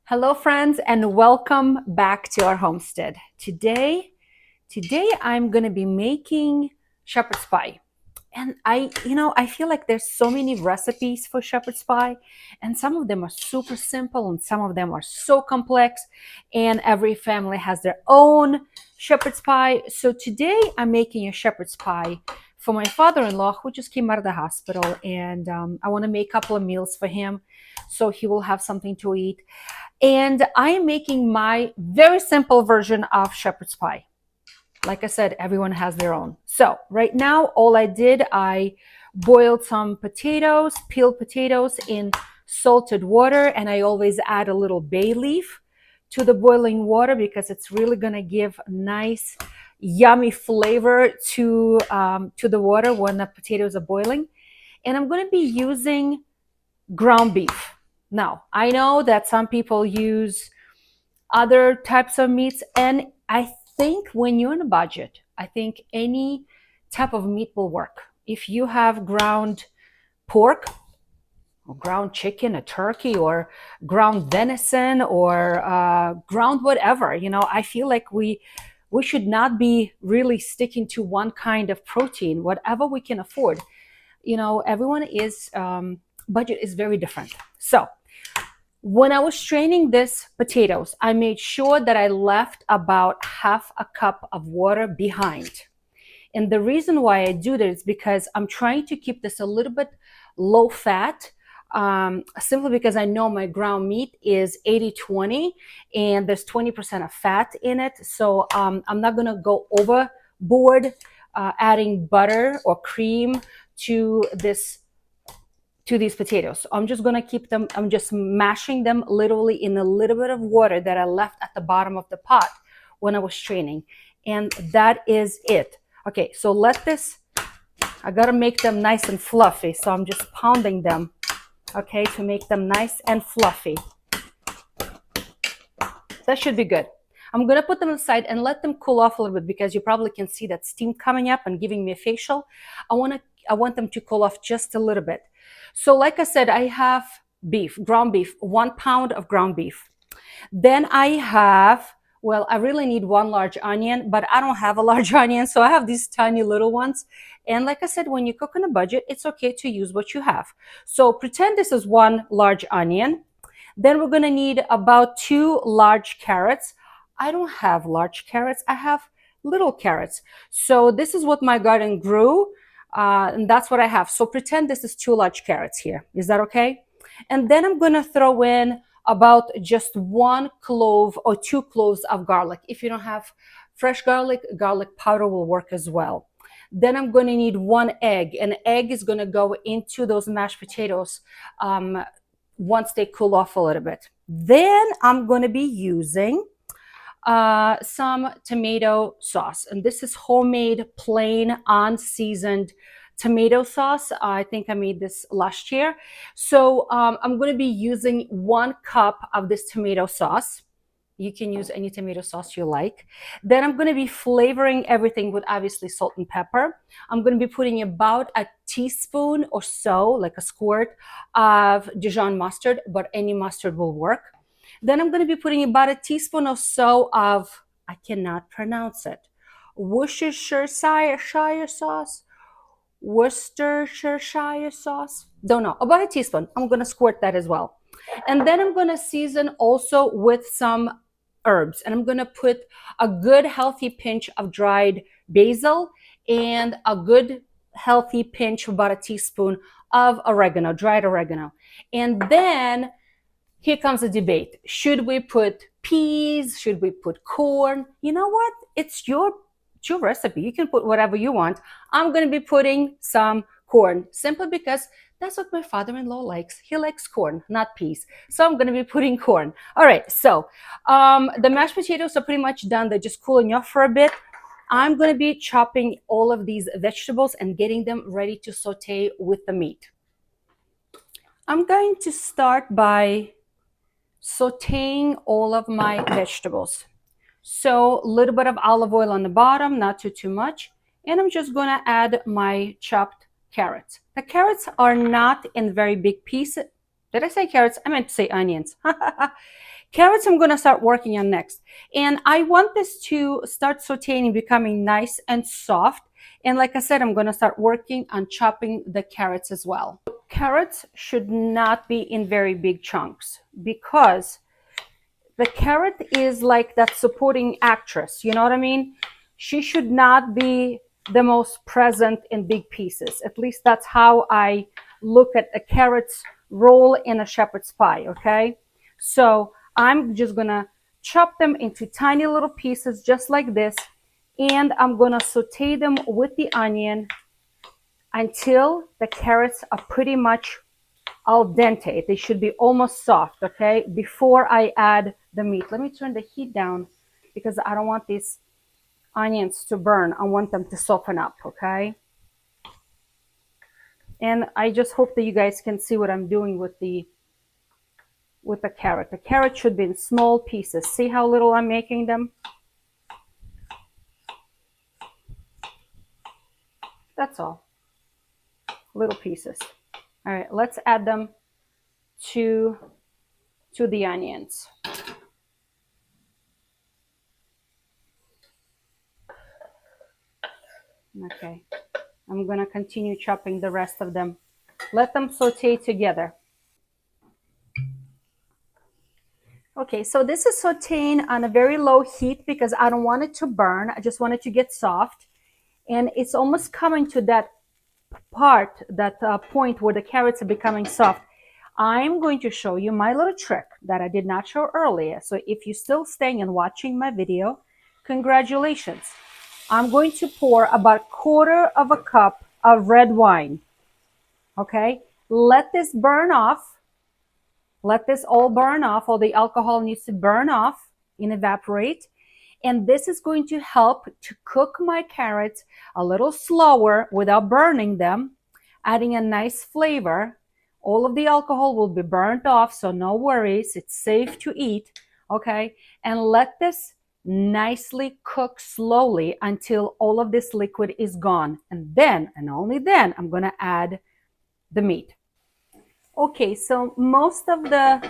Hello, friends, and welcome back to our homestead. Today I'm going to be making shepherd's pie. And I feel like there's so many recipes for shepherd's pie, and some of them are super simple and some of them are so complex, and every family has their own shepherd's pie. So today I'm making a shepherd's pie for my father-in-law who just came out of the hospital, and I want to make a couple of meals for him so he will have something to eat. And I am making my very simple version of shepherd's pie. Like I said, everyone has their own. So right now, all I did, I boiled some potatoes, peeled potatoes in salted water, and I always add a little bay leaf to the boiling water because it's really gonna give nice, yummy flavor to the water when the potatoes are boiling. And I'm gonna be using ground beef. Now, I know that some people use other types of meats, and I think when you're on a budget, I think any type of meat will work. If you have ground pork, or ground chicken, a turkey, or ground venison, or ground whatever, I feel like we should not be really sticking to one kind of protein, whatever we can afford. Everyone is budget is very different. So when I was straining this potatoes, I made sure that I left about half a cup of water behind. And the reason why I do this is because I'm trying to keep this a little bit low fat, simply because I know my ground meat is 80-20 and there's 20% of fat in it. So I'm not going to go overboard adding butter or cream to these potatoes. So I'm just gonna keep them, I'm just mashing them literally in a little bit of water that I left at the bottom of the pot when I was straining. And that is it. Okay, so I gotta make them nice and fluffy. So I'm just pounding them, okay, to make them nice and fluffy. That should be good. I'm gonna put them aside and let them cool off a little bit because you probably can see that steam coming up and giving me a facial. I want them to cool off just a little bit. So like I said, I have ground beef, 1 pound of ground beef. Then I have, I really need 1 large onion, but I don't have a large onion. So I have these tiny little ones. And like I said, when you cook on a budget, it's okay to use what you have. So pretend this is 1 large onion. Then we're gonna need about 2 large carrots. I don't have large carrots, I have little carrots. So this is what my garden grew. And that's what I have. So pretend this is 2 large carrots here. Is that okay? And then I'm going to throw in about just 1 clove or 2 cloves of garlic. If you don't have fresh garlic, garlic powder will work as well. Then I'm going to need 1 egg. An egg is going to go into those mashed potatoes once they cool off a little bit. Then I'm going to be using some tomato sauce, and this is homemade, plain, unseasoned tomato sauce. I think I made this last year. So I'm going to be using 1 cup of this tomato sauce. You can use any tomato sauce you like. Then I'm going to be flavoring everything with obviously salt and pepper. I'm going to be putting about a teaspoon or so, like a squirt of Dijon mustard, but any mustard will work. Then I'm going to be putting about a teaspoon or so of, I cannot pronounce it, Worcestershire sauce. Worcestershire sauce. Don't know. About a teaspoon. I'm going to squirt that as well. And then I'm going to season also with some herbs. And I'm going to put a good healthy pinch of dried basil and a good healthy pinch, about a teaspoon of oregano, dried oregano. And then here comes the debate. Should we put peas? Should we put corn? You know what? It's your recipe. You can put whatever you want. I'm going to be putting some corn simply because that's what my father-in-law likes. He likes corn, not peas. So I'm going to be putting corn. All right. So the mashed potatoes are pretty much done. They're just cooling off for a bit. I'm going to be chopping all of these vegetables and getting them ready to saute with the meat. I'm going to start by sauteing all of my vegetables. So a little bit of olive oil on the bottom, not too much. And I'm just going to add my chopped carrots. The carrots are not in very big pieces. Did I say carrots? I meant to say onions. Carrots I'm going to start working on next. And I want this to start sauteing, becoming nice and soft. And like I said, I'm going to start working on chopping the carrots as well. Carrots should not be in very big chunks because the carrot is like that supporting actress. You know what I mean? She should not be the most present in big pieces. At least that's how I look at a carrot's role in a shepherd's pie. Okay. So I'm just going to chop them into tiny little pieces just like this. And I'm going to saute them with the onion until the carrots are pretty much al dente. They should be almost soft, okay, before I add the meat. Let me turn the heat down because I don't want these onions to burn. I want them to soften up, okay? And I just hope that you guys can see what I'm doing with the carrot. The carrot should be in small pieces. See how little I'm making them? That's all. Little pieces. All right, let's add them to the onions. Okay, I'm going to continue chopping the rest of them. Let them saute together. Okay, so this is sauteing on a very low heat because I don't want it to burn. I just want it to get soft. And it's almost coming to that part, that point where the carrots are becoming soft. I'm going to show you my little trick that I did not show earlier. So if you're still staying and watching my video, congratulations. I'm going to pour about 1/4 cup of red wine. Okay, let this burn off. Let this all burn off. All the alcohol needs to burn off and evaporate. And this is going to help to cook my carrots a little slower without burning them, adding a nice flavor. All of the alcohol will be burnt off, so no worries. It's safe to eat, okay? And let this nicely cook slowly until all of this liquid is gone. And then, and only then, I'm going to add the meat. Okay, so most of the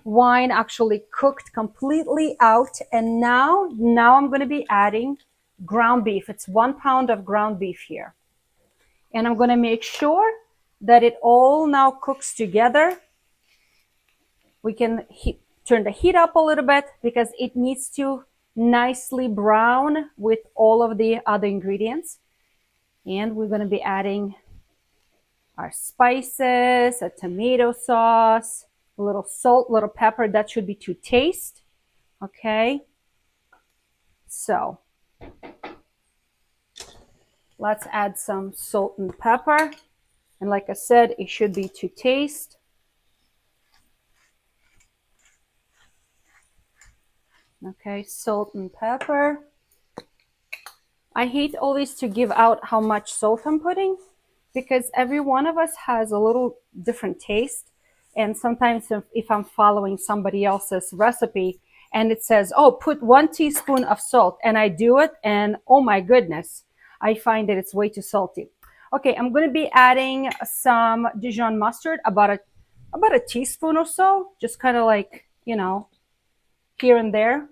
wine actually cooked completely out, and now I'm going to be adding ground beef. It's 1 pound of ground beef here, and I'm going to make sure that it all now cooks together. We can turn the heat up a little bit because it needs to nicely brown with all of the other ingredients. And we're going to be adding our spices, a tomato sauce, a little salt, little pepper. That should be to taste. Okay. So let's add some salt and pepper. And like I said, it should be to taste. Okay, salt and pepper. I hate always to give out how much salt I'm putting because every one of us has a little different taste. And sometimes if I'm following somebody else's recipe and it says, oh, put 1 teaspoon of salt, and I do it, and oh my goodness, I find that it's way too salty. Okay, I'm going to be adding some Dijon mustard, about a teaspoon or so, just kind of like, you know, here and there,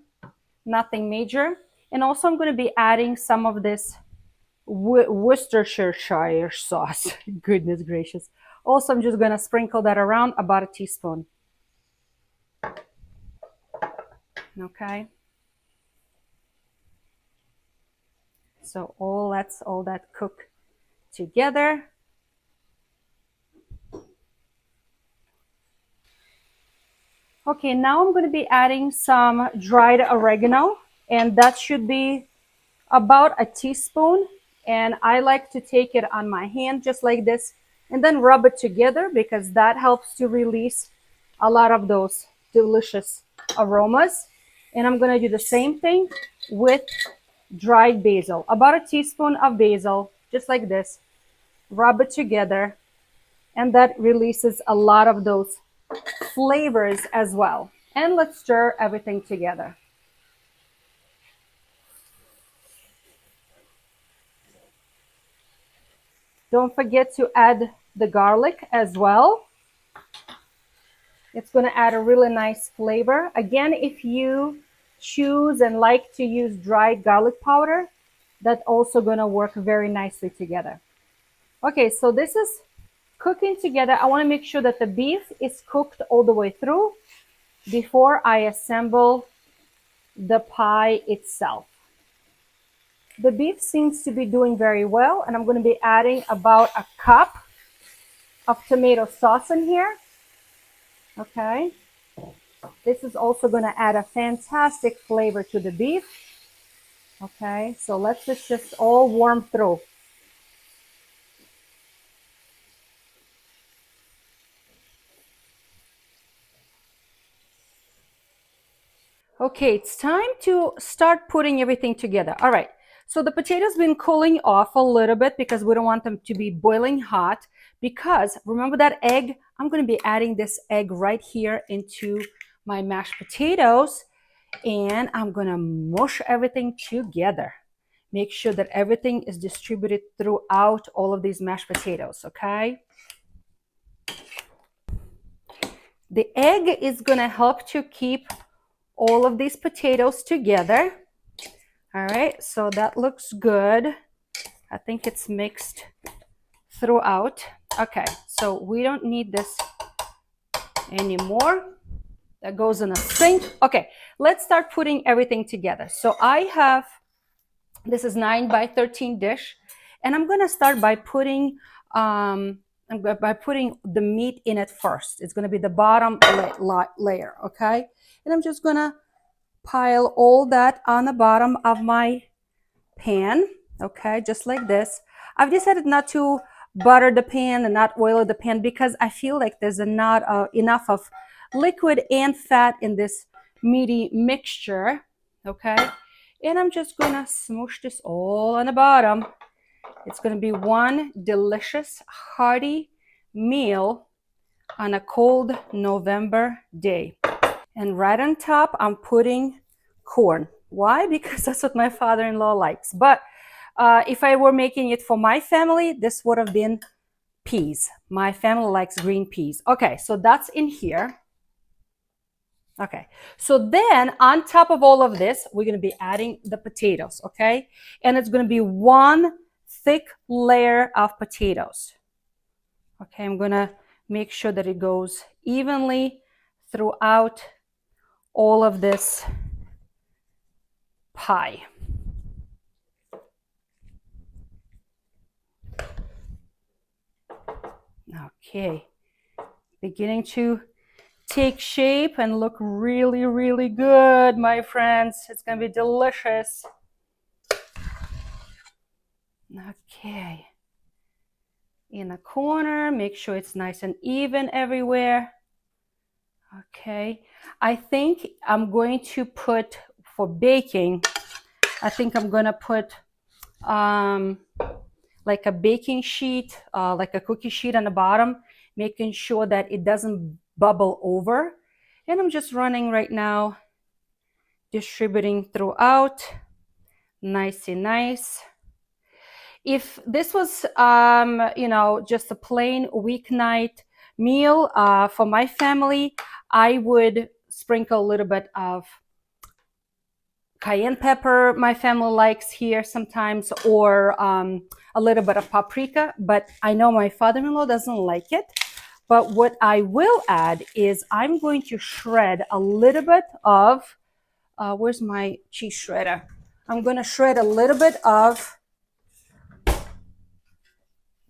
nothing major. And also I'm going to be adding some of this Worcestershire sauce. Goodness gracious. Also, I'm just going to sprinkle that around, about a teaspoon. Okay. So let's all that cook together. Okay, now I'm going to be adding some dried oregano, and that should be about a teaspoon. And I like to take it on my hand just like this and then rub it together because that helps to release a lot of those delicious aromas. And I'm going to do the same thing with dried basil, about a teaspoon of basil, just like this. Rub it together, and that releases a lot of those flavors as well. And let's stir everything together. Don't forget to add the garlic as well. It's going to add a really nice flavor. Again, if you choose and like to use dried garlic powder, that's also going to work very nicely together. Okay, so this is cooking together. I want to make sure that the beef is cooked all the way through before I assemble the pie itself. The beef seems to be doing very well, and I'm going to be adding about a cup of tomato sauce in here. Okay. This is also going to add a fantastic flavor to the beef. Okay, so let's just all warm through. Okay, it's time to start putting everything together. All right, so the potatoes been cooling off a little bit because we don't want them to be boiling hot. Because remember that egg? I'm going to be adding this egg right here into my mashed potatoes, and I'm going to mush everything together. Make sure that everything is distributed throughout all of these mashed potatoes, okay? The egg is going to help to keep all of these potatoes together. All right, so that looks good. I think it's mixed throughout. Okay, so we don't need this anymore. That goes in a sink. Okay, let's start putting everything together. So I have, this is 9 by 13 dish, and I'm gonna start by putting the meat in it first. It's gonna be the bottom layer, okay? And I'm just gonna pile all that on the bottom of my pan, okay, just like this. I've decided not to butter the pan and not oil the pan because I feel like there's not enough of liquid and fat in this meaty mixture, okay? And I'm just gonna smoosh this all on the bottom. It's gonna be one delicious, hearty meal on a cold November day. And right on top, I'm putting corn. Why? Because that's what my father-in-law likes. But if I were making it for my family, this would have been peas. My family likes green peas. Okay, so that's in here. Okay, so then on top of all of this, we're going to be adding the potatoes, okay? And it's going to be one thick layer of potatoes. Okay, I'm going to make sure that it goes evenly throughout all of this pie. Okay, beginning to take shape and look really, really good, my friends. It's gonna be delicious. Okay, in a corner, make sure it's nice and even everywhere. Okay, I think I'm going to put, for baking, I think I'm gonna put like a baking sheet, like a cookie sheet on the bottom, making sure that it doesn't bubble over. And I'm just running right now, distributing throughout, nice and nice. If this was, just a plain weeknight meal for my family, I would sprinkle a little bit of cayenne pepper my family likes here sometimes, or a little bit of paprika, but I know my father-in-law doesn't like it. But what I will add is I'm going to shred a little bit of, where's my cheese shredder? I'm going to shred a little bit of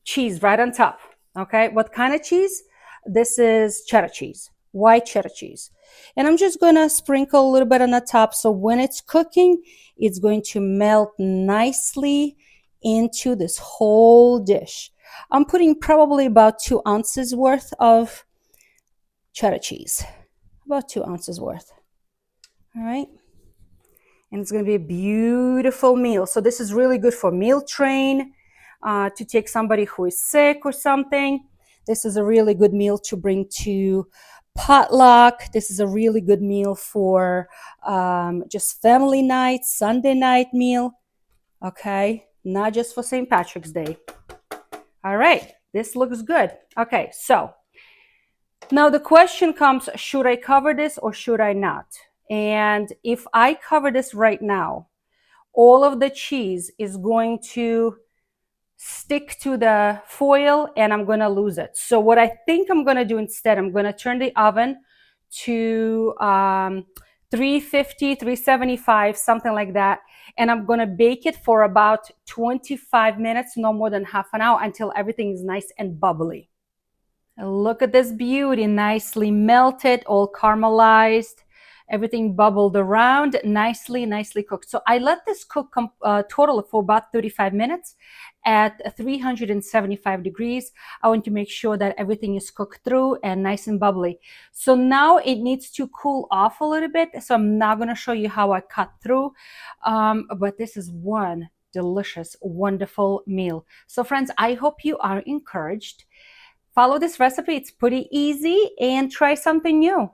cheese right on top. Okay, what kind of cheese? This is cheddar cheese, white cheddar cheese. And I'm just gonna sprinkle a little bit on the top, so when it's cooking, it's going to melt nicely into this whole dish. I'm putting probably about 2 ounces worth of cheddar cheese, about 2 ounces worth. All right. And it's going to be a beautiful meal. So this is really good for meal train, to take somebody who is sick or something. This is a really good meal to bring to potluck. This is a really good meal for just family night, Sunday night meal. Okay, not just for St. Patrick's Day. All right, this looks good. Okay, so Now the question comes, should I cover this or should I not? And if I cover this right now, all of the cheese is going to stick to the foil and I'm going to lose it. So what I think I'm going to do instead, I'm going to turn the oven to 350, 375, something like that. And I'm going to bake it for about 25 minutes, no more than half an hour, until everything is nice and bubbly. Look at this beauty, nicely melted, all caramelized. Everything bubbled around, nicely cooked. So I let this cook total for about 35 minutes at 375 degrees. I want to make sure that everything is cooked through and nice and bubbly. So now it needs to cool off a little bit. So I'm not going to show you how I cut through, but this is one delicious, wonderful meal. So friends, I hope you are encouraged. Follow this recipe. It's pretty easy, and try something new.